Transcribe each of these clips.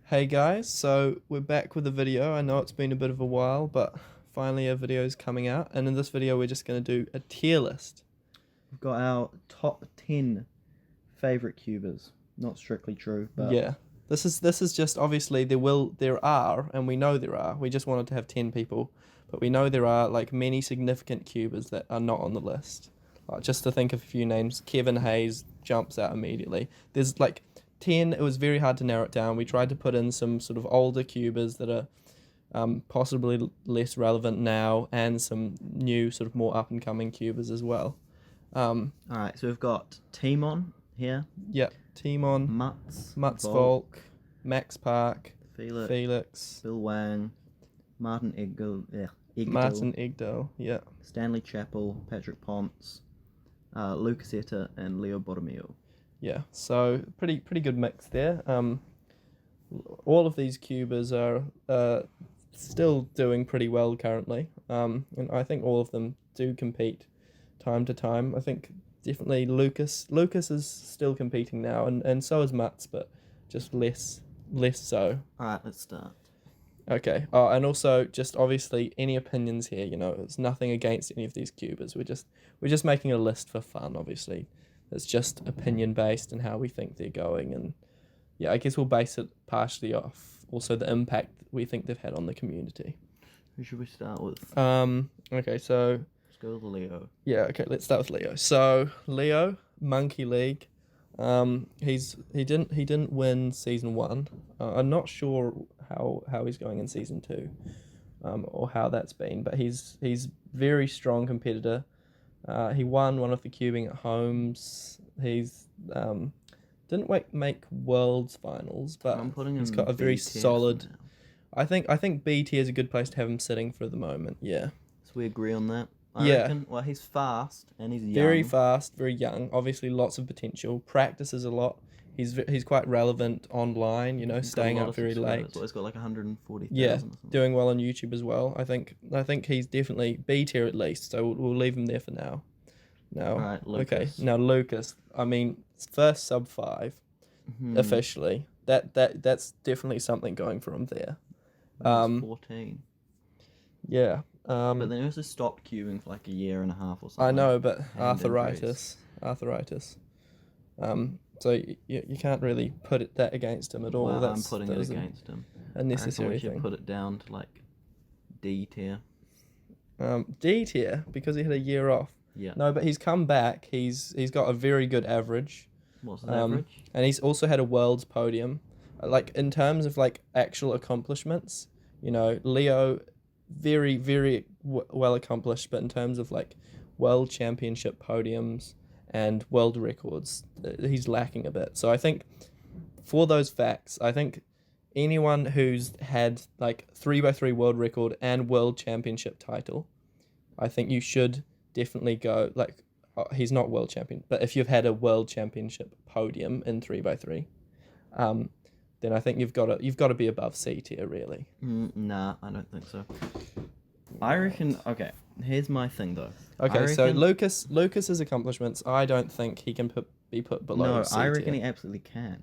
Hey guys, so we're back with a video. I know it's been a bit of a while, but finally a video is coming out, and in this video we're just going to do a tier list. We've got our top 10 favourite cubers. Not strictly true, but Yeah. This is just obviously there are, and we know there are. We just wanted to have 10 people, but we know there are like many significant cubers that are not on the list. Just to think of a few names, Kevin Hayes jumps out immediately. There's like 10, it was very hard to narrow it down. We tried to put in some sort of older cubers that are possibly less relevant now, and some new sort of more up and coming cubers as well. Alright, so we've got Timon here, Yeah, Timon, Mutz, Volk, Max Park, Felix, Felix, Bill Wang, Martin Egdal, Martin Egdal, yeah. Stanley Chappell, Patrick Ponce, Lucas Etta, and Leo Borromeo. Yeah, so pretty good mix there. All of these cubers are still doing pretty well currently, and I think all of them do compete time to time. I think definitely Lucas is still competing now, and so is Mats, but just less so. Alright, let's start. Okay. Oh, and also just obviously any opinions here. It's nothing against any of these cubers. We're just making a list for fun. Obviously, it's just opinion based and how we think they're going, and yeah, I guess we'll base it partially off also the impact we think they've had on the community. Who should we start with? Okay, so Let's go with Leo. yeah, okay, let's start with Leo. So Leo, Monkey League. He didn't win season 1. I'm not sure how he's going in season 2, or how that's been, but he's very strong competitor. He won one of the cubing at homes. He's didn't make worlds finals, but I'm putting he's him got a very B tier for solid. now. I think B tier is a good place to have him sitting for the moment. Yeah. So we agree on that. Yeah. Reckon, well, he's fast and he's young. Very fast, very young. Obviously, lots of potential. Practices a lot. He's quite relevant online. He's got a Staying lot up of very subscribers. late. Well, he's got like 140,000 Yeah, or something. doing well on YouTube as well. I think he's definitely B tier at least. So we'll leave him there for now. Now, Alright, okay. Lucas. Now Lucas. I mean, first sub 5 Mhm. officially. That's definitely something going for him there. He was 14. Yeah. But then he also stopped cubing for like a year and a half or something. I know, but Hand arthritis. So you can't really put that against him at all. Well, I'm That's putting that it is against him. a I reckon necessary we should thing. put it down to like D tier. D tier because he had a year off. Yeah. No, but he's come back. He's got a very good average. What's his average? And he's also had a world's podium. Like in terms of like actual accomplishments, Leo, very very well accomplished. But in terms of like world championship podiums and world records, he's lacking a bit. So I think for those facts, I think anyone who's had like 3x3 world record and world championship title, I think you should definitely go like he's not world champion, but if you've had a world championship podium in 3x3, then I think you've got to be above C tier really. Nah, I don't think so. I reckon. Okay, here's my thing though. Okay, so reckon- Lucas's accomplishments, I don't think he can be put below No, C I reckon tier. he absolutely can.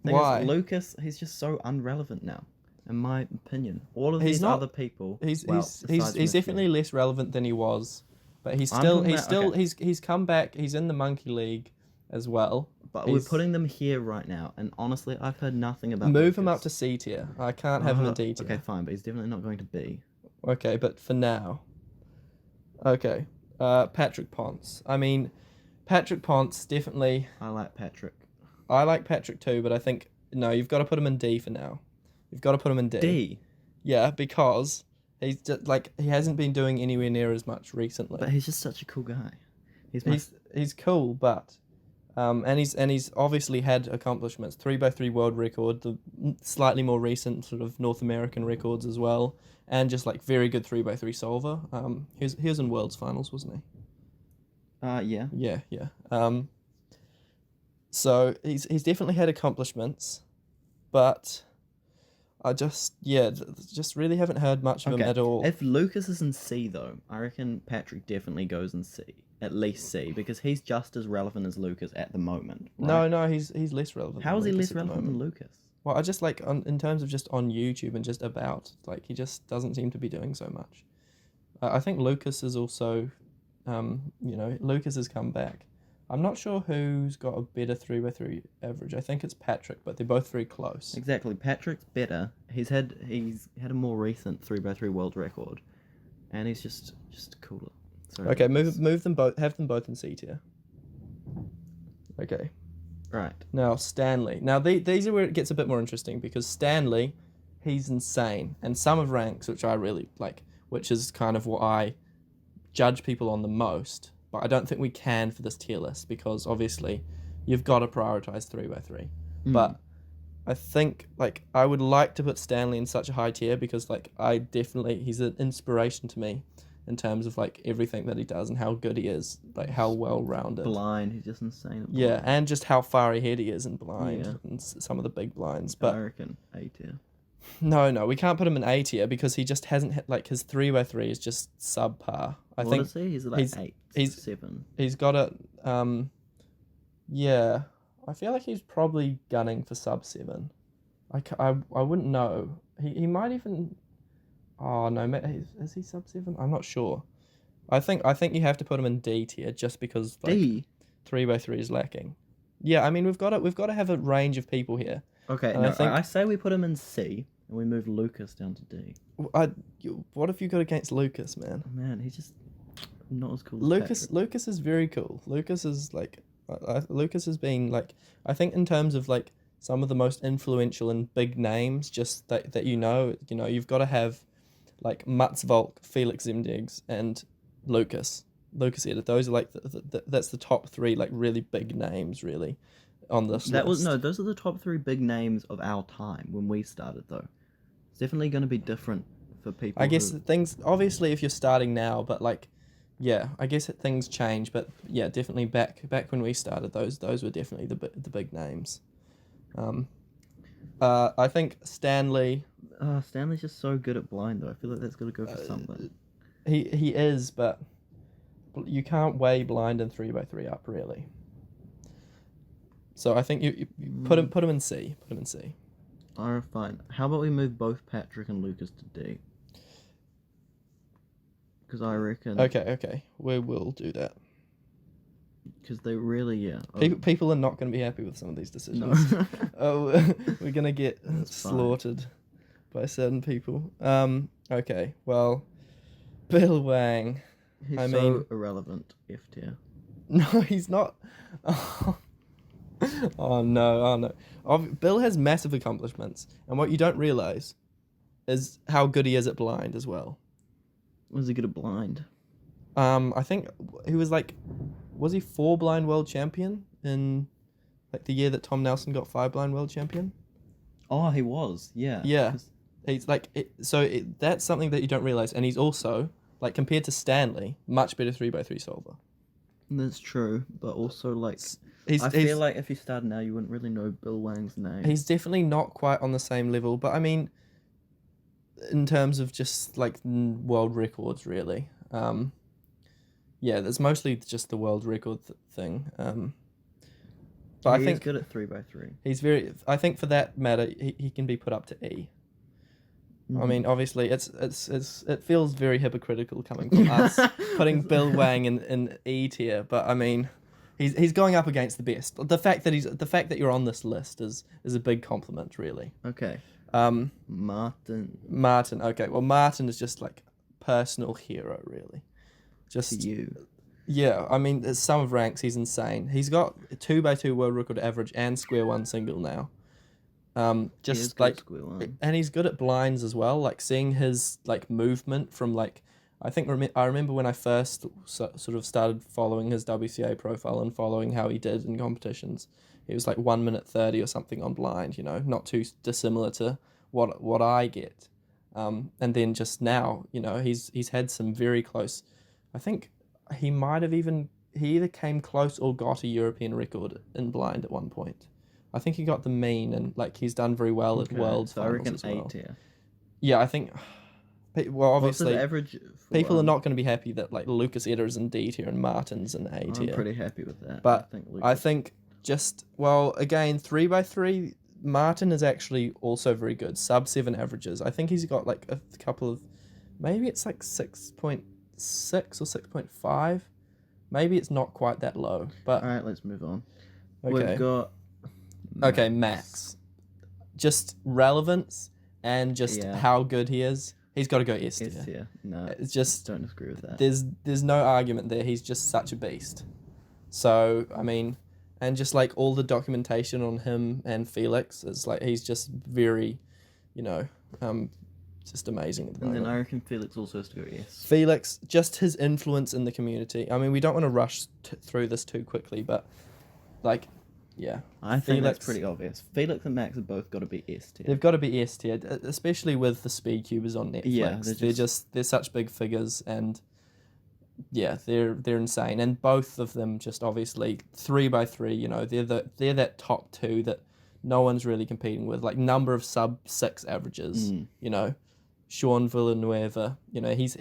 Thing Why? Is, Lucas, he's just so unrelevant now, in my opinion. All of He's these not- other people. He's well, he's besides he's, from he's a few. definitely less relevant than he was, but he's I'm still talking he's about- still okay. he's come back. He's in the Monkey League as well. But he's- we're putting them here right now, and honestly, I've heard nothing about. Move him up to Lucas. C tier. I can't have him in D tier. Okay, fine, but he's definitely not going to B. Okay, but for now. Okay. Patrick Ponce. I mean, Patrick Ponce definitely. I like Patrick. I like Patrick too, but I think no, you've got to put him in D for now. You've got to put him in D. D. Yeah, because he's just, like he hasn't been doing anywhere near as much recently. But he's just such a cool guy. He's cool, but and he's obviously had accomplishments. 3x3 world record, the slightly more recent sort of North American records as well, and just like very good 3x3 solver. He was in Worlds finals, wasn't he? Yeah. Yeah. So he's definitely had accomplishments, but I just really haven't heard much of him at all. If Lucas is in C though, I reckon Patrick definitely goes in C. At least C, because he's just as relevant as Lucas at the moment. Right? No, he's less relevant. How than is he Lucas less at the relevant than moment. Lucas? Well, I just like in terms of just on YouTube and just about, like he just doesn't seem to be doing so much. I think Lucas is also, Lucas has come back. I'm not sure who's got a better 3x3 average. I think it's Patrick, but they're both very close. Exactly. Patrick's better. He's had a more recent 3x3 world record, and he's just cooler. Sorry, Okay, Lucas. move them both. Have them both in C tier. Okay. Right. Now Stanley. Now these are where it gets a bit more interesting because Stanley, he's insane, and some of ranks which I really like, which is kind of what I judge people on the most. But I don't think we can for this tier list because obviously you've got to prioritize 3x3. But I think like I would like to put Stanley in such a high tier because like he's an inspiration to me in terms of like everything that he does and how good he is, like how well rounded. Blind. He's just insane. At blind. Yeah, and just how far ahead he is in blind Yeah. and some of the big blinds. I But reckon A tier. no, we can't put him in A tier because he just hasn't hit like his 3x3 is just subpar. I What think is he? He's like he's- 8, he's- 7. he's got it. Yeah, I feel like he's probably gunning for sub 7. I wouldn't know. He might even. Oh no, is he sub 7? I'm not sure. I think you have to put him in D tier just because like D. 3x3 is lacking. Yeah, I mean we've got to have a range of people here. Okay, And no, I think- I say we put him in C and we move Lucas down to D. What have you got against Lucas, man? Man, he's just not as cool. As Lucas is very cool. Lucas is like, Lucas has been like, I think in terms of like some of the most influential and big names, just that you've got to have like Mats Volk, Felix Zemdegs, and Lucas Eder. Those are like that's the top 3 like really big names really on this That was list. no. Those are the top 3 big names of our time when we started, though. It's definitely going to be different for people. I guess who- things obviously if you're starting now, but like, yeah, I guess things change. But yeah, definitely back when we started, those were definitely the big names. I think Stanley. Stanley's just so good at blind, though. I feel like that's got to go for something. He is, but you can't weigh blind and 3x3 up really. So I think you put him in C. Put him in C. Alright, fine. How about we move both Patrick and Lucas to D? Because I reckon. Okay, we will do that. Because they really, yeah. People are not going to be happy with some of these decisions. No. Oh, we're gonna get That's fine. slaughtered by certain people. Okay, well, Bill Wang. He's I so mean- irrelevant, F tier. No, he's not. Oh no. Bill has massive accomplishments, and what you don't realize is how good he is at blind as well. Was he good at blind? I think he was he 4 blind world champion in like the year that Tom Nelson got 5 blind world champion? Oh, he was, yeah. Yeah. 'Cause- He's like that's something that you don't realize, and he's also like compared to Stanley, much better 3x3 solver. That's true, but also like He's I feel like if you started now, you wouldn't really know Bill Wang's name. he's definitely not quite on the same level, but I mean, in terms of just like world records, really. Yeah, there's mostly just the world record thing. But I He think is good at 3x3. he's very. I think for that matter, he can be put up to E. I mean, obviously, it feels very hypocritical coming from us putting Bill Wang in E tier, but I mean, he's going up against the best. The fact that you're on this list is a big compliment, really. Okay, Martin, Martin. Okay, well, Martin is just like personal hero, really. to Just you. yeah, I mean, there's some of ranks he's insane. He's got a 2x2 world record average and square 1 single now. He is Just good at like, square one. and he's good at blinds as well. Like seeing his like movement from like, I think I remember when I first sort of started following his WCA profile and following how he did in competitions. It was like 1 minute 30 or something on blind. You know, not too dissimilar to what I get. And then just now, you know, he's had some very close. I think he either came close or got a European record in blind at one point. I think he got the mean, and like he's done very well at World so I Finals reckon as well. A tier. Yeah, I think. Well, What's obviously, the average? For, people are not going to be happy that like Lucas Eder is in D tier and Martin's in A I'm tier. pretty happy with that. But I think I think just again 3x3. Martin is actually also very good. Sub 7 averages. I think he's got like a couple of, maybe it's like 6.6 or 6.5. Maybe it's not quite that low, but All right, let's move on. okay. We've got Okay, Max. Just relevance and just Yeah. how good he is. He's got to go S tier. S tier. No, It's just don't disagree with that. there's no argument there. He's just such a beast. So I mean, and just like all the documentation on him and Felix is like he's just very, you know, just amazing at the And moment. then I reckon Felix also has to go S. Felix, just his influence in the community. I mean, we don't want to rush through this too quickly, but like, yeah, I think Felix- that's pretty obvious. Felix and Max have both got to be S tier. they've got to be S tier, especially with the speed cubers on Netflix. Yeah, they're such big figures, and yeah, they're insane. And both of them just obviously 3x3. You know, they're that top two that no one's really competing with. Like number of sub 6 averages. You know, Sean Villanueva. You know, he's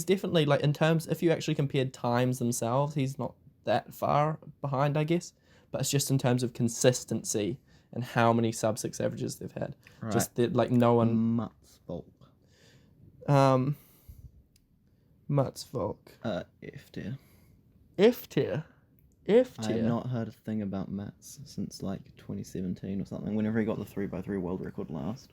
definitely like in terms if you actually compared times themselves, he's not that far behind, I guess. But it's just in terms of consistency and how many sub 6 averages they've had. Right. Just that like no one. Mats Volk. Mats Volk. F tier. F tier. F I have tier. not heard a thing about Mats since like 2017 or something. Whenever he got the 3x3 world record last.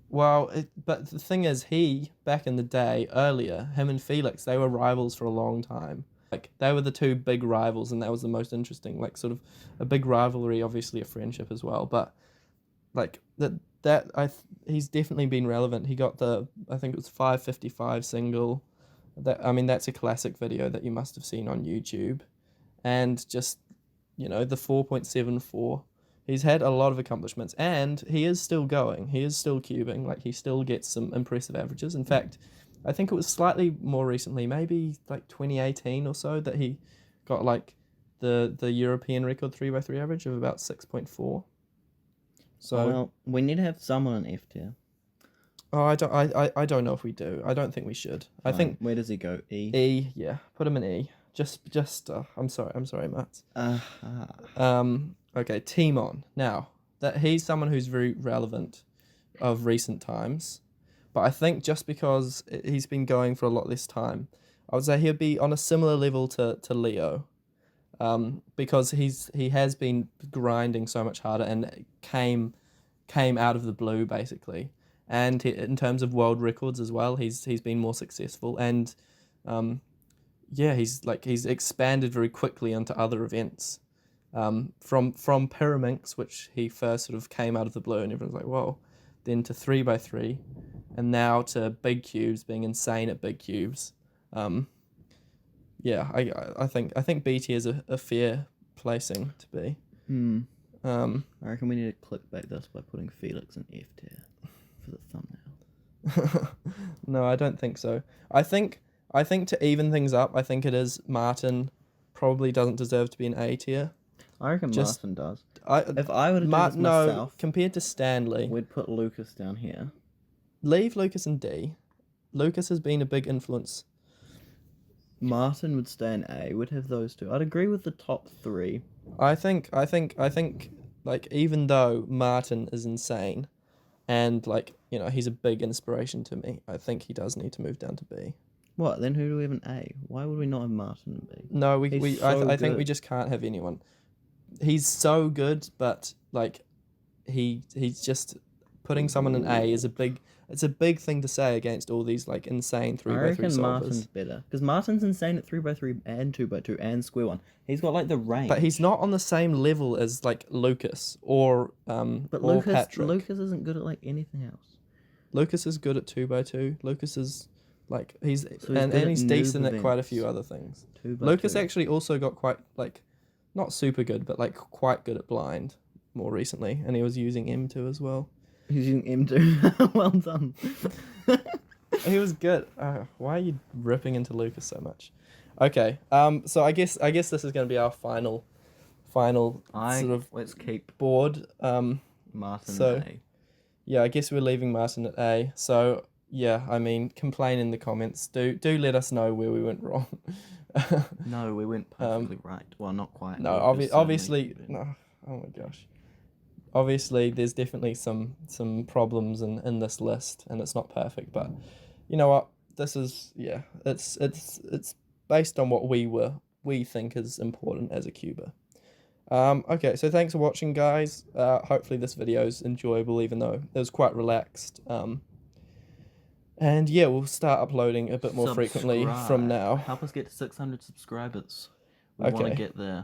Well, but the thing is, he back in the day, earlier, him and Felix, they were rivals for a long time. Like they were the two big rivals, and that was the most interesting. Like sort of a big rivalry, obviously a friendship as well. But like he's definitely been relevant. He got I think it was 555 single. That's a classic video that you must have seen on YouTube, and just the 4.74. He's had a lot of accomplishments, and he is still going. He is still cubing. Like he still gets some impressive averages. In fact, I think it was slightly more recently, maybe like 2018 or so, that he got like the European record 3x3 average of about 6.4. So Well, we need to have someone in F tier. I don't know if we do. I don't think we should. I Fine. think Where does he go? E. E. Yeah, put him in E. Just. I'm sorry, Matt. Okay, Timon. Now that he's someone who's very relevant of recent times. But I think just because he's been going for a lot less time, I would say he'll be on a similar level to Leo, because he has been grinding so much harder and came out of the blue basically, and in terms of world records as well, he's been more successful, and he's expanded very quickly into other events, from Pyraminx, which he first sort of came out of the blue and everyone's like whoa, then to 3x3. And now to big cubes, being insane at big cubes. I think B tier is a fair placing to be. I reckon we need to clickbait this by putting Felix in F tier for the thumbnail. No, I don't think so. I think to even things up, I think it is Martin probably doesn't deserve to be an A tier. I reckon Just- Martin does. If If I were to do this myself, compared to Stanley, we'd put Lucas down here. leave Lucas in D. Lucas has been a big influence. Martin would stay in A. We'd have those two. I'd agree with the top three. I think like even though Martin is insane, and like he's a big inspiration to me, I think he does need to move down to B. What? Then who do we have in A? Why would we not have Martin in B? No, He's so I think we good. just can't have anyone. He's so good, but like he's just putting someone in A is it's a big thing to say against all these like insane 3x3 I reckon solvers. Martin's better. Because Martin's insane at 3x3 and 2x2 and square one. He's got like the range. But he's not on the same level as like Lucas or But or Lucas, Patrick. Lucas isn't good at like anything else. Lucas is good at 2x2. Lucas is like he's good and at he's noob decent at quite a events. few other things. 2x2. Lucas actually also got quite like not super good, but like quite good at blind more recently, and he was using M2 as well. He's using M2. Well done. He was good. Why are you ripping into Lucas so much? Okay. So I guess this is going to be our final sort of Let's keep board. Martin so- in A. Yeah, I guess we're leaving Martin at A. So yeah, I mean, complain in the comments. Do let us know where we went wrong. No, we went perfectly right. Well, not quite. No, Lucas certainly obviously did. no. Oh my gosh. obviously there's definitely some problems in this list, and it's not perfect, but you know what? This is yeah, it's based on what we think is important as a Cuba. Okay, so thanks for watching, guys. Hopefully this video is enjoyable, even though it was quite relaxed. And yeah, we'll start uploading a bit more frequently from Subscribe. now. Help us get to 600 subscribers. We want to Okay. get there.